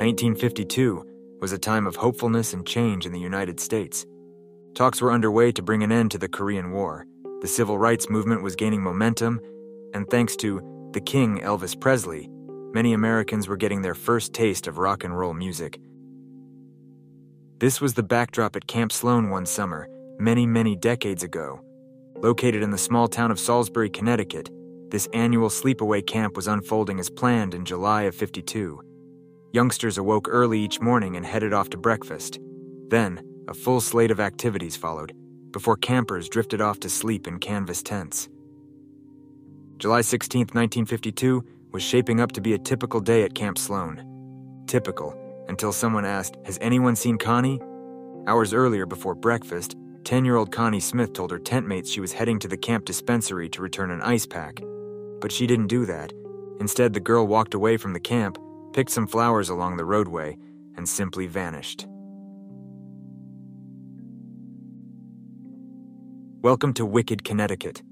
1952 was a time of hopefulness and change in the United States. Talks were underway to bring an end to the Korean War. The civil rights movement was gaining momentum, and thanks to the King Elvis Presley, many Americans were getting their first taste of rock and roll music. This was the backdrop at Camp Sloan one summer, many decades ago. Located in the small town of Salisbury, Connecticut, this annual sleepaway camp was unfolding as planned in July of '52. Youngsters awoke early each morning and headed off to breakfast. Then, a full slate of activities followed, before campers drifted off to sleep in canvas tents. July 16, 1952, was shaping up to be a typical day at Camp Sloan. Typical, until someone asked, "Has anyone seen Connie?" Hours earlier, before breakfast, 10-year-old Connie Smith told her tent mates she was heading to the camp dispensary to return an ice pack. But she didn't do that. Instead, the girl walked away from the camp, picked some flowers along the roadway, and simply vanished. Welcome to Wicked, Connecticut.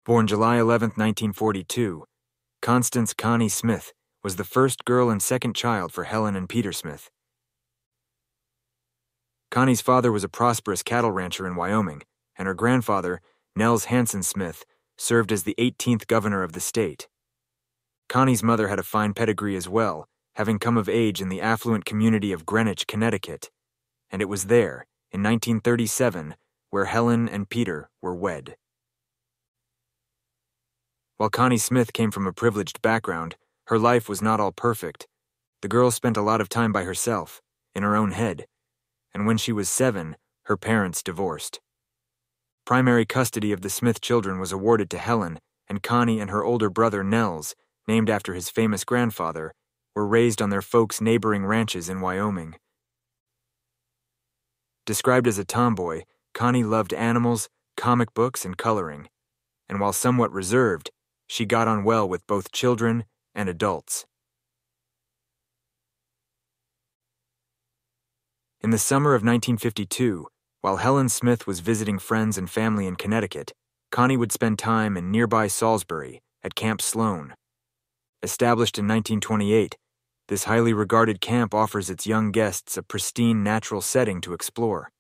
Born July 11, 1942, Constance Connie Smith was the first girl and second child for Helen and Peter Smith. Connie's father was a prosperous cattle rancher in Wyoming, and her grandfather, Nels Hanson Smith, served as the 18th governor of the state. Connie's mother had a fine pedigree as well, having come of age in the affluent community of Greenwich, Connecticut, and it was there, in 1937, where Helen and Peter were wed. While Connie Smith came from a privileged background, her life was not all perfect. The girl spent a lot of time by herself, in her own head, and when she was 7, her parents divorced. Primary custody of the Smith children was awarded to Helen, and Connie and her older brother Nels, named after his famous grandfather, were raised on their folks' neighboring ranches in Wyoming. Described as a tomboy, Connie loved animals, comic books, and coloring, and while somewhat reserved, she got on well with both children and adults. In the summer of 1952, while Helen Smith was visiting friends and family in Connecticut, Connie would spend time in nearby Salisbury at Camp Sloan. Established in 1928, this highly regarded camp offers its young guests a pristine natural setting to explore.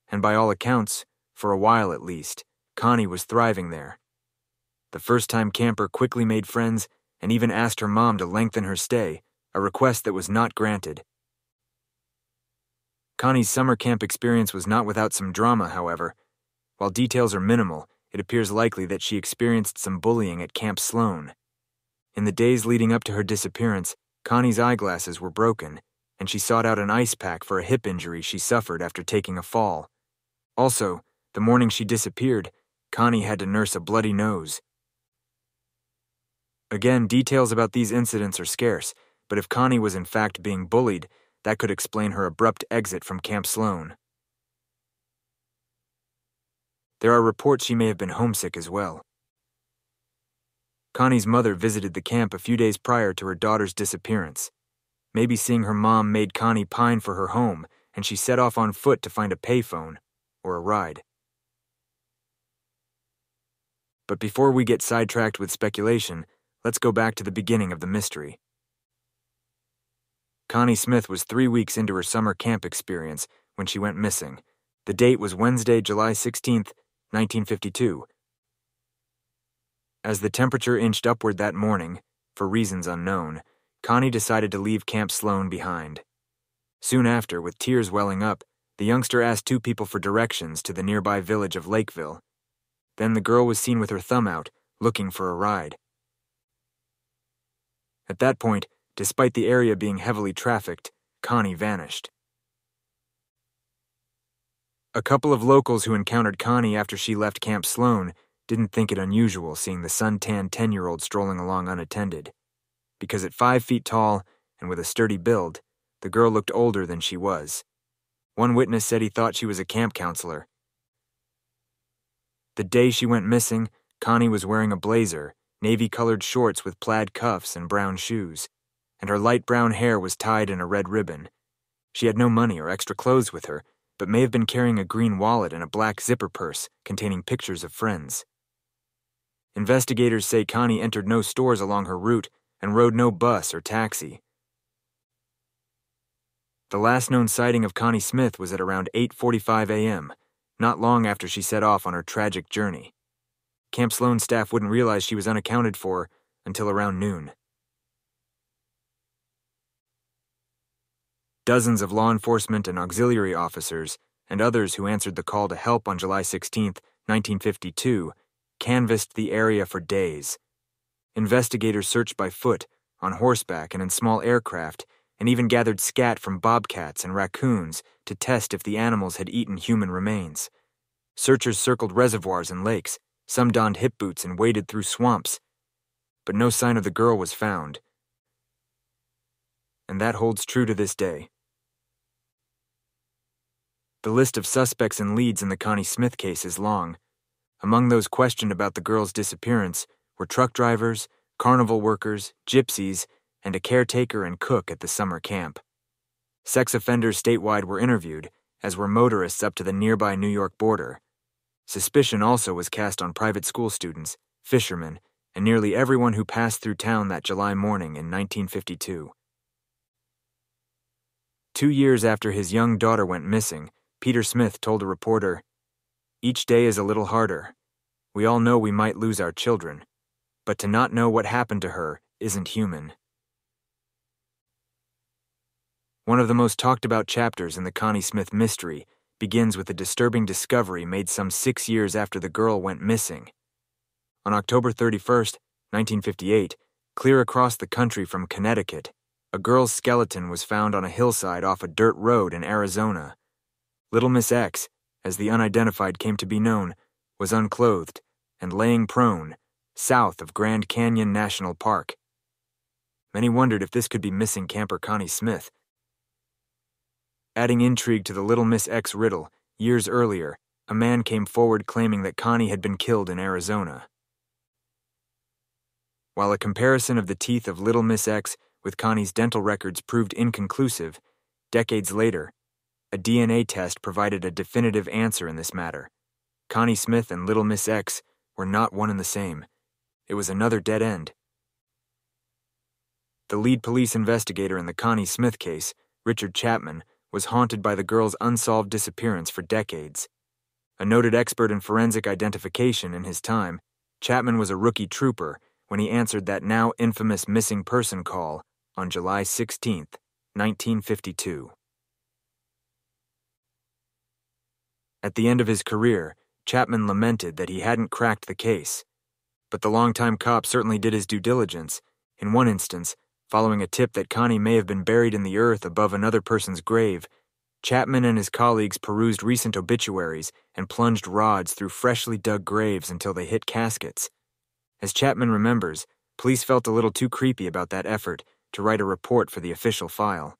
And by all accounts, for a while at least, Connie was thriving there. The first-time camper quickly made friends and even asked her mom to lengthen her stay, a request that was not granted. Connie's summer camp experience was not without some drama, however. While details are minimal, it appears likely that she experienced some bullying at Camp Sloan. In the days leading up to her disappearance, Connie's eyeglasses were broken, and she sought out an ice pack for a hip injury she suffered after taking a fall. Also, the morning she disappeared, Connie had to nurse a bloody nose. Again, details about these incidents are scarce, but if Connie was in fact being bullied, that could explain her abrupt exit from Camp Sloan. There are reports she may have been homesick as well. Connie's mother visited the camp a few days prior to her daughter's disappearance. Maybe seeing her mom made Connie pine for her home, and she set off on foot to find a payphone or a ride. But before we get sidetracked with speculation, let's go back to the beginning of the mystery. Connie Smith was 3 weeks into her summer camp experience when she went missing. The date was Wednesday, July 16, 1952. As the temperature inched upward that morning, for reasons unknown, Connie decided to leave Camp Sloan behind. Soon after, with tears welling up, the youngster asked 2 people for directions to the nearby village of Lakeville. Then the girl was seen with her thumb out, looking for a ride. At that point, despite the area being heavily trafficked, Connie vanished. A couple of locals who encountered Connie after she left Camp Sloan didn't think it unusual seeing the sun-tanned 10-year-old strolling along unattended, because at 5 feet tall and with a sturdy build, the girl looked older than she was. One witness said he thought she was a camp counselor. The day she went missing, Connie was wearing a blazer, navy-colored shorts with plaid cuffs and brown shoes, and her light brown hair was tied in a red ribbon. She had no money or extra clothes with her, but may have been carrying a green wallet and a black zipper purse containing pictures of friends. Investigators say Connie entered no stores along her route and rode no bus or taxi. The last known sighting of Connie Smith was at around 8:45 a.m., not long after she set off on her tragic journey. Camp Sloan staff wouldn't realize she was unaccounted for until around noon. Dozens of law enforcement and auxiliary officers, and others who answered the call to help on July 16, 1952, canvassed the area for days. Investigators searched by foot, on horseback, and in small aircraft, and even gathered scat from bobcats and raccoons to test if the animals had eaten human remains. Searchers circled reservoirs and lakes, some donned hip boots and waded through swamps, but no sign of the girl was found. And that holds true to this day. The list of suspects and leads in the Connie Smith case is long. Among those questioned about the girl's disappearance were truck drivers, carnival workers, gypsies, and a caretaker and cook at the summer camp. Sex offenders statewide were interviewed, as were motorists up to the nearby New York border. Suspicion also was cast on private school students, fishermen, and nearly everyone who passed through town that July morning in 1952. 2 years after his young daughter went missing, Peter Smith told a reporter, "Each day is a little harder. We all know we might lose our children, but to not know what happened to her isn't human." One of the most talked about chapters in the Connie Smith mystery begins with a disturbing discovery made some 6 years after the girl went missing. On October 31, 1958, clear across the country from Connecticut, a girl's skeleton was found on a hillside off a dirt road in Arizona. Little Miss X, as the unidentified came to be known, was unclothed and laying prone, south of Grand Canyon National Park. Many wondered if this could be missing camper Connie Smith. Adding intrigue to the Little Miss X riddle, years earlier, a man came forward claiming that Connie had been killed in Arizona. While a comparison of the teeth of Little Miss X with Connie's dental records proved inconclusive, decades later, a DNA test provided a definitive answer in this matter. Connie Smith and Little Miss X were not one and the same. It was another dead end. The lead police investigator in the Connie Smith case, Richard Chapman, was haunted by the girl's unsolved disappearance for decades. A noted expert in forensic identification in his time, Chapman was a rookie trooper when he answered that now infamous missing person call on July 16, 1952. At the end of his career, Chapman lamented that he hadn't cracked the case. But the longtime cop certainly did his due diligence. In one instance, following a tip that Connie may have been buried in the earth above another person's grave, Chapman and his colleagues perused recent obituaries and plunged rods through freshly dug graves until they hit caskets. As Chapman remembers, police felt a little too creepy about that effort to write a report for the official file.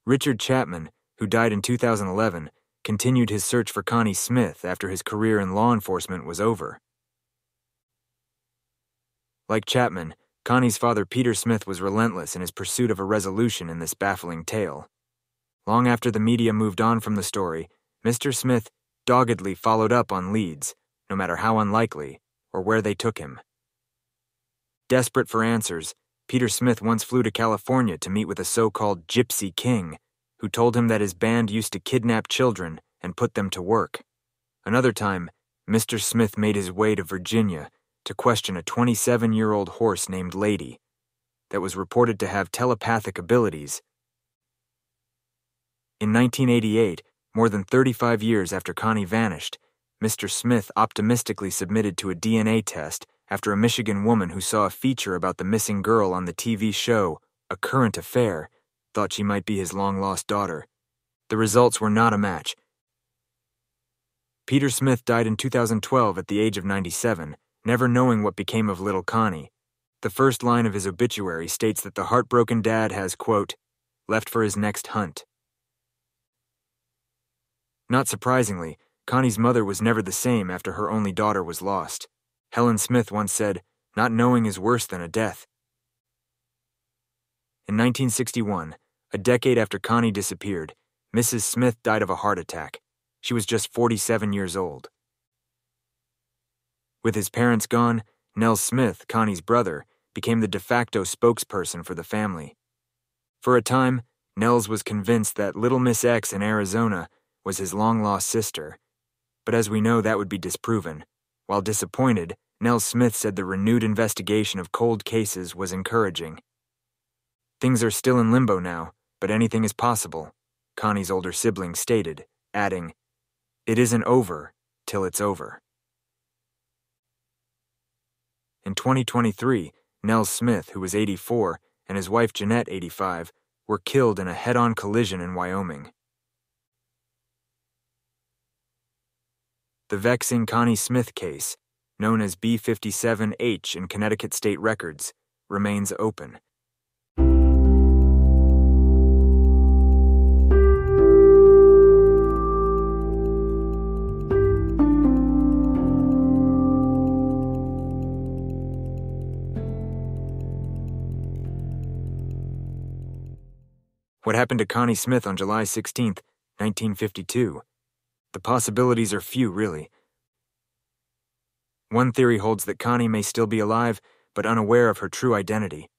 Richard Chapman, who died in 2011, continued his search for Connie Smith after his career in law enforcement was over. Like Chapman, Connie's father Peter Smith was relentless in his pursuit of a resolution in this baffling tale. Long after the media moved on from the story, Mr. Smith doggedly followed up on leads, no matter how unlikely or where they took him. Desperate for answers, Peter Smith once flew to California to meet with a so-called Gypsy King, who told him that his band used to kidnap children and put them to work. Another time, Mr. Smith made his way to Virginia to question a 27-year-old horse named Lady that was reported to have telepathic abilities. In 1988, more than 35 years after Connie vanished, Mr. Smith optimistically submitted to a DNA test after a Michigan woman who saw a feature about the missing girl on the TV show A Current Affair thought she might be his long-lost daughter. The results were not a match. Peter Smith died in 2012 at the age of 97, never knowing what became of little Connie. The first line of his obituary states that the heartbroken dad has, quote, left for his next hunt. Not surprisingly, Connie's mother was never the same after her only daughter was lost. Helen Smith once said, "Not knowing is worse than a death." In 1961, a decade after Connie disappeared, Mrs. Smith died of a heart attack. She was just 47 years old. With his parents gone, Nels Smith, Connie's brother, became the de facto spokesperson for the family. For a time, Nels was convinced that Little Miss X in Arizona was his long-lost sister, but as we know, that would be disproven. While disappointed, Nels Smith said the renewed investigation of cold cases was encouraging. Things are still in limbo now, but anything is possible, Connie's older sibling stated, adding, "It isn't over till it's over." In 2023, Nels Smith, who was 84, and his wife Jeanette, 85, were killed in a head-on collision in Wyoming. The vexing Connie Smith case, known as B57H in Connecticut state records, remains open. What happened to Connie Smith on July 16, 1952? The possibilities are few, really. One theory holds that Connie may still be alive, but unaware of her true identity.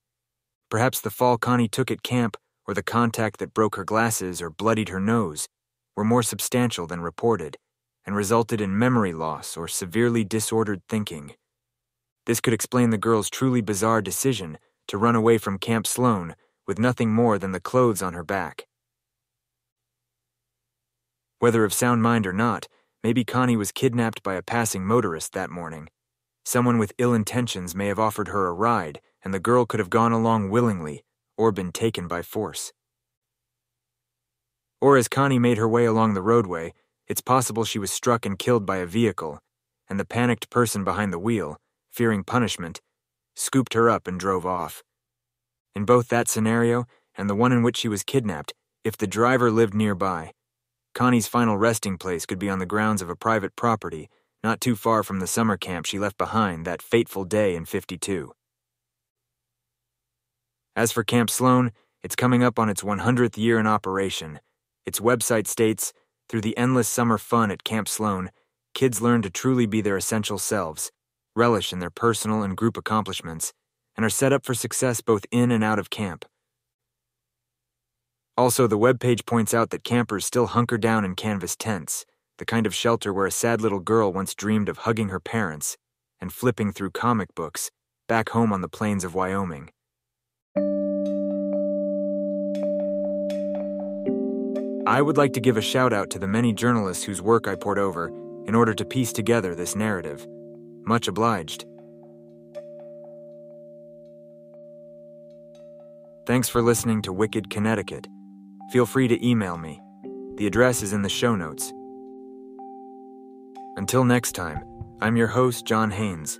Perhaps the fall Connie took at camp, or the contact that broke her glasses or bloodied her nose, were more substantial than reported, and resulted in memory loss or severely disordered thinking. This could explain the girl's truly bizarre decision to run away from Camp Sloan with nothing more than the clothes on her back. Whether of sound mind or not, maybe Connie was kidnapped by a passing motorist that morning. Someone with ill intentions may have offered her a ride, and the girl could have gone along willingly, or been taken by force. Or as Connie made her way along the roadway, it's possible she was struck and killed by a vehicle, and the panicked person behind the wheel, fearing punishment, scooped her up and drove off. In both that scenario and the one in which she was kidnapped, if the driver lived nearby, Connie's final resting place could be on the grounds of a private property, not too far from the summer camp she left behind that fateful day in '52. As for Camp Sloan, it's coming up on its 100th year in operation. Its website states, "Through the endless summer fun at Camp Sloan, kids learn to truly be their essential selves, relish in their personal and group accomplishments, and are set up for success both in and out of camp." Also, the webpage points out that campers still hunker down in canvas tents, the kind of shelter where a sad little girl once dreamed of hugging her parents and flipping through comic books back home on the plains of Wyoming. I would like to give a shout out to the many journalists whose work I poured over in order to piece together this narrative. Much obliged. Thanks for listening to Wicked Connecticut. Feel free to email me. The address is in the show notes. Until next time, I'm your host, John Haynes.